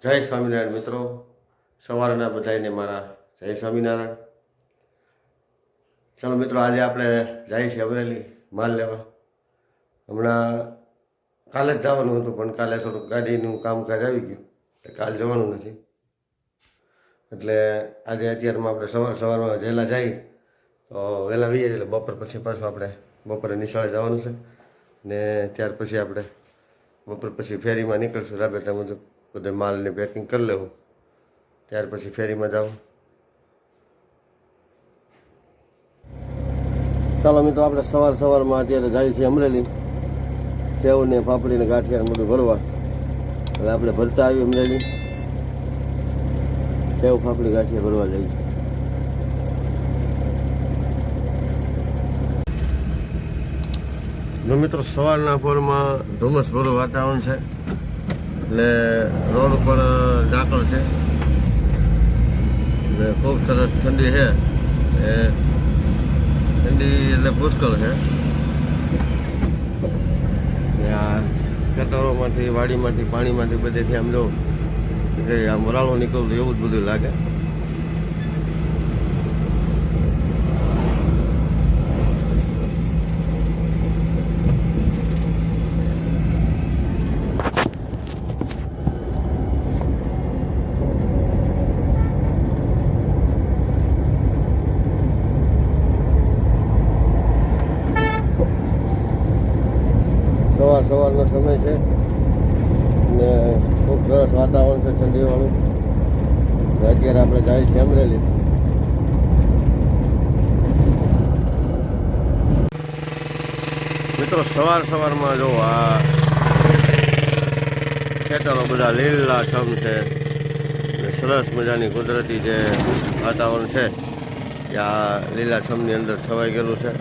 જય સ્વામિનારાયણ મિત્રો, સવારના બધાને મારા જય સ્વામિનારાયણ. ચાલો મિત્રો, આજે આપણે જઈએ છીએ અમરેલી માલ લેવા. હમણાં કાલે જ જવાનું હતું, પણ કાલે થોડુંક ગાડીનું કામકાજ આવી ગયું, કાલે જવાનું નથી. એટલે આજે અત્યારમાં આપણે સવારમાં વહેલા જઈએ તો વહેલા જઈએ, એટલે બપોર પછી પાછું આપણે બપોરે નિશાળે જવાનું છે. ને ત્યાર પછી આપણે બપોર પછી ફેરીમાં નીકળશું. રાબેતા મુજબ બધે માલને પેકિંગ કરી લેવું, ત્યાર પછી ફેરીમાં જાઉં. ચાલો મિત્રો, આપણે સવારમાં અત્યારે જાય છે અમરેલી સેવ ને પાપડી ને ગાંઠિયા બધું ભરવા. એટલે આપણે ભરતા આવી અમરેલી સેવ પાપડી ગાંઠિયા ભરવા જાય છે. જો મિત્રો, સવારના પોરમાં ધુમ્મસ ભરું વાતાવરણ છે, એટલે રોડ ઉપર ઝાકળ છે, એટલે ખૂબ સરસ ઠંડી છે. ઠંડી એટલે પુષ્કળ છે. આ ખેતરોમાંથી, વાડીમાંથી, પાણીમાંથી બધેથી આમ જો આમ વરાળો નીકળતું એવું જ બધું લાગે. સવારનો સમય છે ને ખૂબ સરસ વાતાવરણ છે, ઠંડીવાળું. અત્યારે આપણે જાય છીએ અમરેલી. મિત્રો, સવારમાં જો આ ખેતરો બધા લીલાછમ છે, સરસ મજાની કુદરતી જે વાતાવરણ છે એ આ લીલાછમની અંદર છવાઈ ગયેલું છે.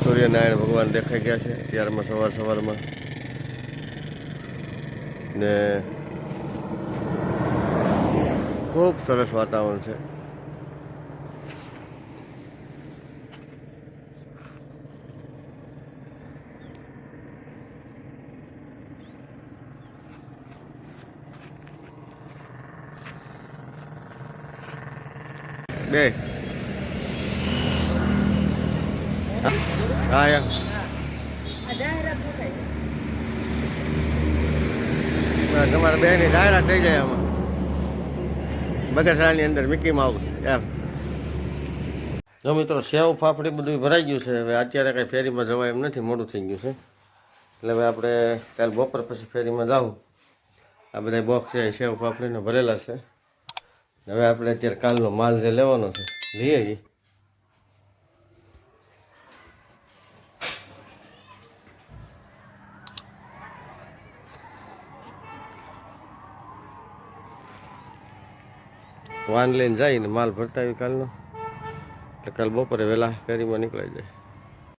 સૂર્યનારાયણ ભગવાન દેખાઈ ગયા છે ત્યારમાં સવારમાં. ને ખૂબ સરસ વાતાવરણ છે. બે હા યાર, તમારા બેની જાહેરાત થઈ જાય આમાં બગસરાની અંદર મિકી માઉસ એમ. જો મિત્રો, સેવ ફાફડી બધું ભરાઈ ગયું છે. હવે અત્યારે કંઈ ફેરીમાં જવાય એમ નથી, મોડું થઈ ગયું છે. એટલે હવે આપણે કાલે બપોર પછી ફેરીમાં જાઉં. આ બધા બોક્સ છે સેવ ફાફડીને ભરેલા છે. હવે આપણે અત્યારે કાલનો માલ જે લેવાનો છે લઈએ છીએ. વાન લઈને જઈને માલ ભરતા આવી કાલનો, એટલે કાલ બપોરે વહેલા ફેરીમાં નીકળાઈ જાય.